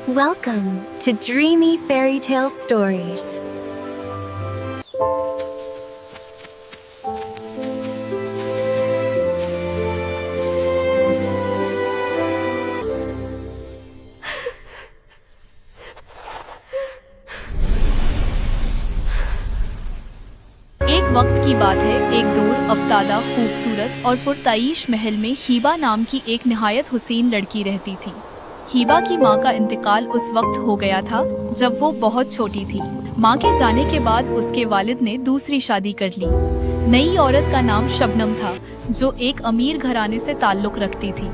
Welcome to Dreamy Fairy Tale Stories. एक वक्त की बात है, एक दूर अफ्तादा खूबसूरत और पुरताईश महल में हीबा नाम की एक निहायत हुसीन लड़की रहती थी। हीबा की माँ का इंतकाल उस वक्त हो गया था जब वो बहुत छोटी थी। माँ के जाने के बाद उसके वालिद ने दूसरी शादी कर ली। नई औरत का नाम शबनम था, जो एक अमीर घराने से ताल्लुक रखती थी।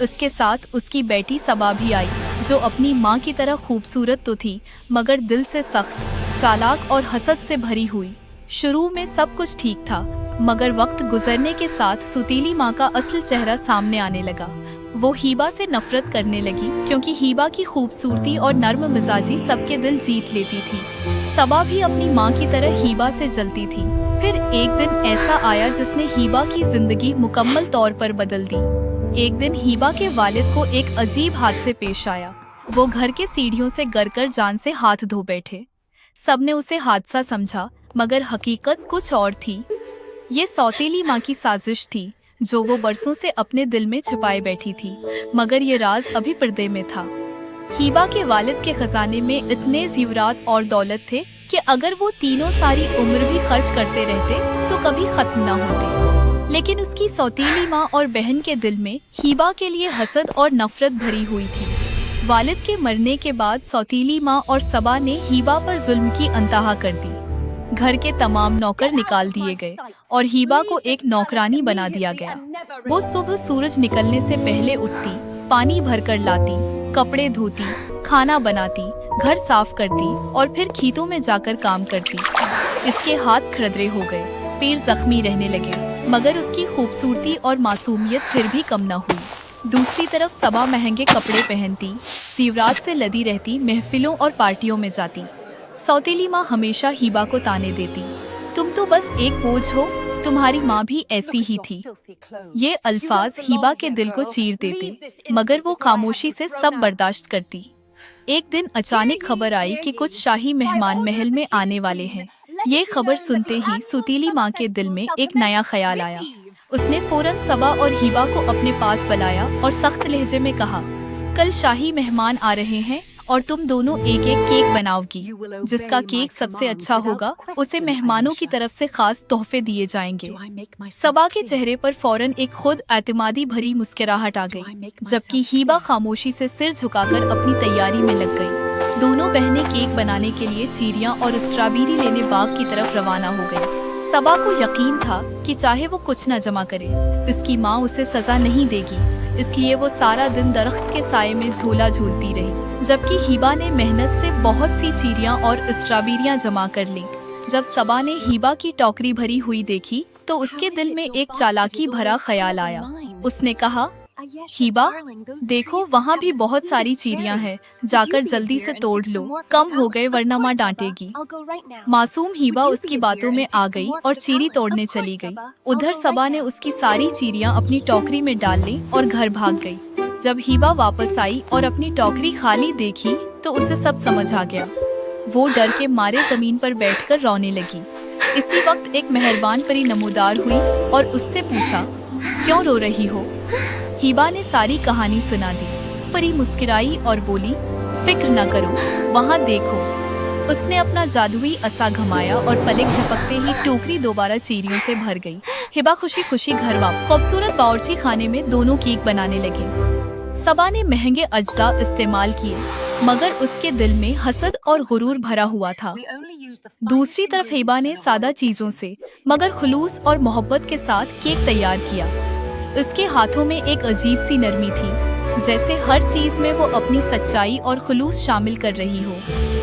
उसके साथ उसकी बेटी सबा भी आई, जो अपनी माँ की तरह खूबसूरत तो थी, मगर दिल से सख्त, चालाक और हसद से भरी हुई। शुरू में सब कुछ ठीक था, मगर वक्त गुजरने के साथ सुतीली माँ का असल चेहरा सामने आने लगा। वो हीबा से नफरत करने लगी, क्योंकि हीबा की खूबसूरती और नर्म मिजाजी सबके दिल जीत लेती थी। सबा भी अपनी माँ की तरह हीबा से जलती थी। फिर एक दिन ऐसा आया जिसने हीबा की जिंदगी मुकम्मल तौर पर बदल दी। एक दिन हीबा के वालिद को एक अजीब हादसे पेश आया। वो घर के सीढ़ियों से गिरकर जान से हाथ धो बैठे। सबने उसे हादसा समझा, मगर हकीकत कुछ और थी। ये सौतेली माँ की साजिश थी, जो वो बरसों से अपने दिल में छिपाए बैठी थी, मगर ये राज अभी पर्दे में था। हीबा के वालिद के खजाने में इतने ज़ेवरात और दौलत थे कि अगर वो तीनों सारी उम्र भी खर्च करते रहते तो कभी खत्म ना होते। लेकिन उसकी सौतेली माँ और बहन के दिल में हीबा के लिए हसद और नफरत भरी हुई थी। वालिद के मरने के बाद सौतीली माँ और सबा ने हीबा पर जुल्म की अंतहा कर दी। घर के तमाम नौकर निकाल दिए गए और हीबा को एक नौकरानी बना दिया गया। वो सुबह सूरज निकलने से पहले उठती, पानी भरकर लाती, कपड़े धोती, खाना बनाती, घर साफ करती और फिर खेतों में जाकर काम करती। इसके हाथ खरदरे हो गए, पैर जख्मी रहने लगे, मगर उसकी खूबसूरती और मासूमियत फिर भी कम न हुई। दूसरी तरफ सबा महंगे कपड़े पहनती, ज़ेवरात से लदी रहती, महफिलों और पार्टियों में जाती। सौतेली माँ हमेशा हीबा को ताने देती, तुम तो बस एक बोझ हो, तुम्हारी माँ भी ऐसी ही थी। ये अल्फाज हीबा के दिल को चीर देते, मगर वो खामोशी से सब बर्दाश्त करती। एक दिन अचानक खबर आई कि कुछ शाही मेहमान महल में आने वाले हैं। ये खबर सुनते ही सुतीली माँ के दिल में एक नया ख्याल आया। उसने फौरन सबा और हीबा को अपने पास बुलाया और सख्त लहजे में कहा, कल शाही मेहमान आ रहे हैं और तुम दोनों एक एक केक बनाओगी। जिसका केक सबसे अच्छा होगा उसे मेहमानों की तरफ से खास तोहफे दिए जाएंगे। सबा के चेहरे पर फौरन एक खुद एतमादी भरी मुस्कुराहट आ गई, जबकि हीबा खामोशी से सिर झुकाकर अपनी तैयारी में लग गई। दोनों बहनें केक बनाने के लिए चीरियां और स्ट्रॉबेरी लेने बाग की तरफ रवाना हो गई। सबा को यकीन था कि चाहे वो कुछ न जमा करे, इसकी माँ उसे सजा नहीं देगी, इसलिए वो सारा दिन दरख्त के साये में झूला झूलती रही, जबकि हीबा ने मेहनत से बहुत सी चीरियां और स्ट्रॉबेरियां जमा कर ली। जब सबा ने हीबा की टोकरी भरी हुई देखी तो उसके दिल में एक चालाकी भरा ख्याल आया। उसने कहा, हीबा, देखो वहाँ भी बहुत सारी चीरियां हैं, जाकर जल्दी से तोड़ लो, कम हो गए वरना माँ डांटेगी। मासूम हीबा उसकी बातों में आ गई और चीरी तोड़ने चली गई। उधर सबा ने उसकी सारी चीरियां अपनी टोकरी में डाल ली और घर भाग गई। जब हीबा वापस आई और अपनी टोकरी खाली देखी तो उसे सब समझ आ गया। वो डर के मारे जमीन पर बैठकर रोने लगी। इसी वक्त एक मेहरबान परी नमूदार हुई और उससे पूछा, क्यों रो रही हो? हीबा ने सारी कहानी सुना दी। परी मुस्कुराई और बोली, फिक्र न करो, वहाँ देखो। उसने अपना जादुई असा घुमाया और पलक झपकते ही टोकरी दोबारा चीरियों से भर गई। हिबा खुशी खुशी घर वापस खूबसूरत बावर्ची खाने में दोनों केक बनाने लगे। सबा ने महंगे अज्जा इस्तेमाल किए, मगर उसके दिल में हसद और गुरूर भरा हुआ था। दूसरी तरफ हिबा ने सादा चीजों से मगर खुलूस और मोहब्बत के साथ केक तैयार किया। उसके हाथों में एक अजीब सी नरमी थी, जैसे हर चीज में वो अपनी सच्चाई और खुलूस शामिल कर रही हो।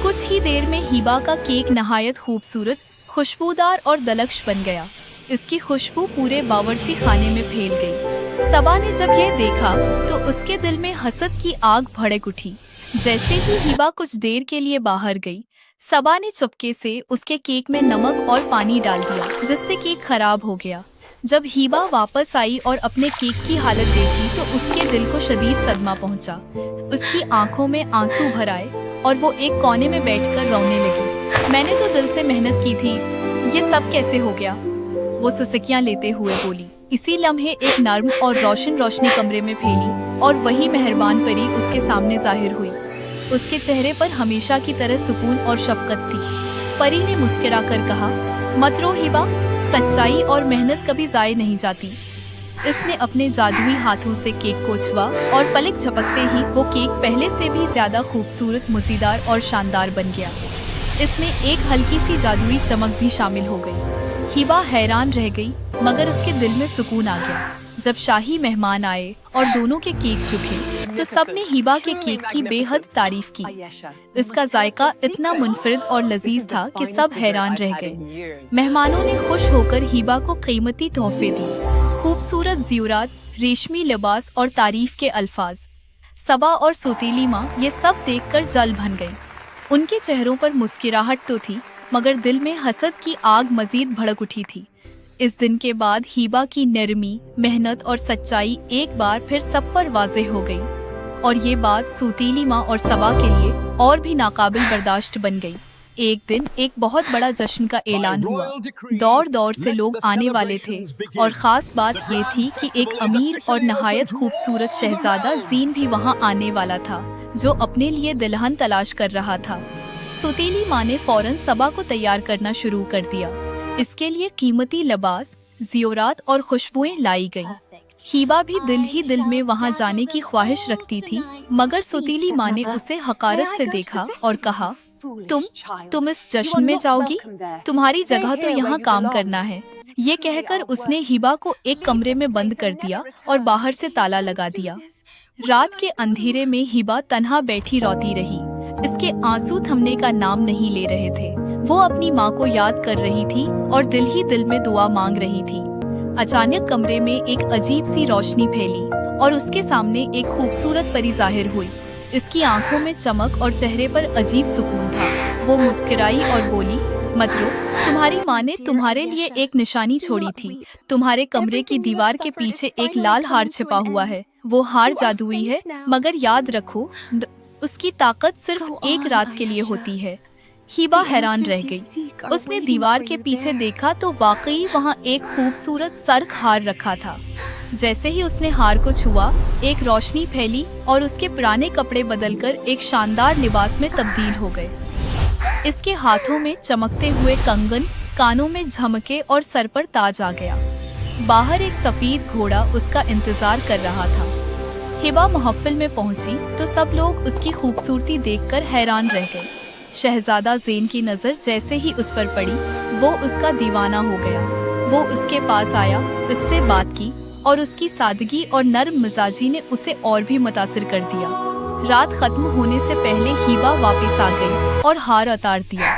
कुछ ही देर में हिबा का केक नहायत खूबसूरत, खुशबूदार और दलक्ष बन गया। इसकी खुशबू पूरे बावर्ची खाने में फैल गई। सबा ने जब यह देखा तो उसके दिल में हसद की आग भड़क उठी। जैसे ही हिबा कुछ देर के लिए बाहर गई, सबा ने चुपके से उसके केक में नमक और पानी डाल दिया, जिससे केक खराब हो गया। जब हीबा वापस आई और अपने केक की हालत देखी तो उसके दिल को शदीद सदमा पहुंचा। उसकी आंखों में आंसू भर आए और वो एक कोने में बैठकर रोने लगी। मैंने तो दिल से मेहनत की थी, ये सब कैसे हो गया? वो सुसकियां लेते हुए बोली। इसी लम्हे एक नर्म और रोशनी कमरे में फैली और वही मेहरबान परी उसके सामने जाहिर हुई। उसके चेहरे पर हमेशा की तरह सुकून और शफकत थी। परी ने मुस्कुराकर कहा, मत रो हिबा, सच्चाई और मेहनत कभी जाए नहीं जाती। इसने अपने जादुई हाथों से केक को छुआ और पलक झपकते ही वो केक पहले से भी ज्यादा खूबसूरत, मज़ेदार और शानदार बन गया। इसमें एक हल्की सी जादुई चमक भी शामिल हो गई। हिबा हैरान रह गई, मगर उसके दिल में सुकून आ गया। जब शाही मेहमान आए और दोनों के केक चखे तो सबने हिबा के केक की बेहद तारीफ की। इसका जायका इतना मुनफरिद और लजीज था कि सब हैरान रह गए। मेहमानों ने खुश होकर हिबा को कीमती तोहफे दिए, खूबसूरत ज़ियोरात, रेशमी लिबास और तारीफ के अल्फाज। सबा और सौतीली माँ ये सब देखकर जल भन गई। उनके चेहरों पर मुस्कुराहट तो थी, मगर दिल में हसद की आग मजीद भड़क उठी थी। इस दिन के बाद हिबा की नरमी, मेहनत और सच्चाई एक बार फिर सब पर वाज़ेह हो गई, और ये बात सौतीली माँ और सबा के लिए और भी नाकाबिल बर्दाश्त बन गई। एक दिन एक बहुत बड़ा जश्न का ऐलान हुआ। दौर दौर से लोग आने वाले थे, और ख़ास बात ये थी कि एक अमीर और नहायत खूबसूरत शहजादा ज़ीन भी वहाँ आने वाला था, जो अपने लिए दुल्हन तलाश कर रहा था। सौतीली माँ ने फौरन सबा को तैयार करना शुरू कर दिया। इसके लिए कीमती लिबास, ज़ियोरात और खुशबुएं लाई गई। हिबा भी दिल ही दिल में वहाँ जाने की ख्वाहिश रखती थी, मगर सौतीली माँ ने उसे हकारत से देखा और कहा, तुम इस जश्न में जाओगी? तुम्हारी जगह तो यहाँ काम करना है। ये कहकर उसने हिबा को एक कमरे में बंद कर दिया और बाहर से ताला लगा दिया। रात के अंधेरे में हिबा तन्हा बैठी रोती रही। इसके आंसू थमने का नाम नहीं ले रहे थे। वो अपनी माँ को याद कर रही थी और दिल ही दिल में दुआ मांग रही थी। अचानक कमरे में एक अजीब सी रोशनी फैली और उसके सामने एक खूबसूरत परी जाहिर हुई। इसकी आंखों में चमक और चेहरे पर अजीब सुकून था। वो मुस्कुराई और बोली, मत रो, तुम्हारी माँ ने तुम्हारे लिए एक निशानी छोड़ी थी। तुम्हारे कमरे की दीवार के पीछे एक लाल हार छिपा हुआ है। वो हार जादुई है, मगर याद रखो, उसकी ताकत सिर्फ एक रात के लिए होती है। हिबा हैरान रह गई। उसने दीवार के पीछे देखा तो वाकई वहाँ एक खूबसूरत सर्क हार रखा था। जैसे ही उसने हार को छुआ, एक रोशनी फैली और उसके पुराने कपड़े बदलकर एक शानदार लिबास में तब्दील हो गए। इसके हाथों में चमकते हुए कंगन, कानों में झमके और सर पर ताज आ गया। बाहर एक सफेद घोड़ा उसका इंतजार कर रहा था। हिबा महफिल में पहुंची तो सब लोग उसकी खूबसूरती देखकर हैरान रह गए। शहजादा ज़ेन की नज़र जैसे ही उस पर पड़ी, वो उसका दीवाना हो गया। वो उसके पास आया, उससे बात की और उसकी सादगी और नर्म मिजाजी ने उसे और भी मुतासिर कर दिया। रात खत्म होने से पहले हिबा वापस आ गई और हार उतार दिया।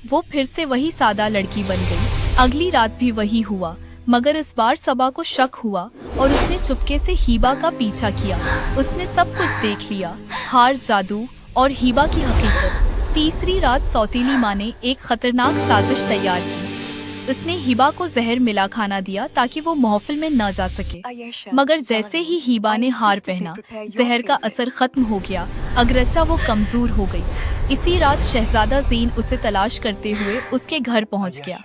वो फिर से वही सादा लड़की बन गई। अगली रात भी वही हुआ, मगर इस बार सबा को शक हुआ और उसने चुपके से हिबा का पीछा किया। उसने सब कुछ देख लिया, हार, जादू और हिबा की हकीकत। तीसरी रात सौतीली माँ ने एक खतरनाक साजिश तैयार की। उसने हिबा को जहर मिला खाना दिया ताकि वो महफिल में न जा सके। मगर जैसे ही हिबा ने हार पहना, जहर का असर खत्म हो गया। अगरचा वो कमजोर हो गई। इसी रात शहजादा ज़ीन उसे तलाश करते हुए उसके घर पहुंच गया।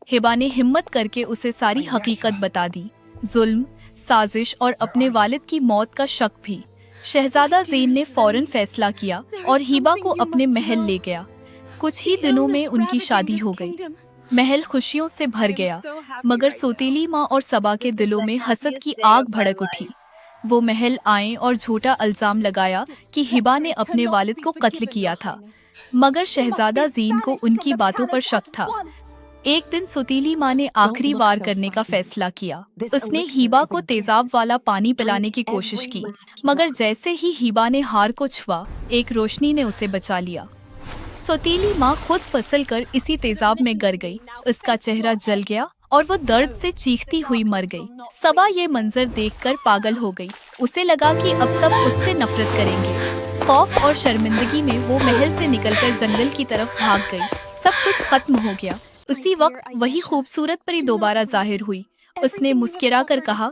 हिबा ने हिम्मत करके उसे सारी हकीकत बता दी, जुल्म, साजिश और अपने वालिद की मौत का शक भी। शहजादा ज़ेन ने फौरन फैसला किया और हिबा को अपने महल ले गया। कुछ ही दिनों में उनकी शादी हो गई। महल खुशियों से भर गया, मगर सौतीली माँ और सबा के दिलों में हसद की आग भड़क उठी। वो महल आए और झूठा इल्जाम लगाया कि हिबा ने अपने वालिद को कत्ल किया था, मगर शहजादा ज़ीन को उनकी बातों पर शक था। एक दिन सौतीली माँ ने आखिरी बार करने का फैसला किया। उसने हिबा को तेजाब वाला पानी पिलाने की कोशिश की, मगर जैसे ही हिबा ने हार को छुआ, एक रोशनी ने उसे बचा लिया। सौतीली माँ खुद फिसल कर इसी तेजाब में गिर गई। उसका चेहरा जल गया और वो दर्द से चीखती हुई मर गई। सबा ये मंजर देखकर पागल हो गई। उसे लगा कि अब सब उससे नफरत करेंगे। खौफ और शर्मिंदगी में वो महल से निकलकर जंगल की तरफ भाग गई। सब कुछ खत्म हो गया। उसी वक्त वही खूबसूरत परी दोबारा जाहिर हुई उसने मुस्कुरा कर कहा,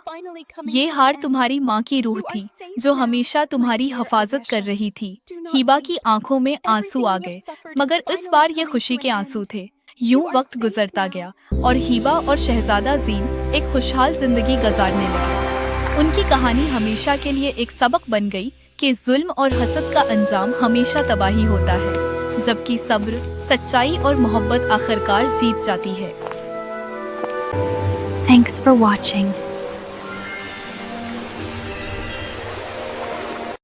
ये हार तुम्हारी माँ की रूह थी जो हमेशा तुम्हारी हिफाजत कर रही थी। हिबा की आंखों में आंसू आ गए, मगर इस बार ये खुशी के आंसू थे। यूं वक्त गुजरता गया और हिबा और शहजादा जीन एक खुशहाल जिंदगी गुजारने लगे। उनकी कहानी हमेशा के लिए एक सबक बन गई कि जुल्म और हसद का अंजाम हमेशा तबाही होता है, जबकि सब्र, सच्चाई और मोहब्बत आखिरकार जीत जाती है। Thanks for watching.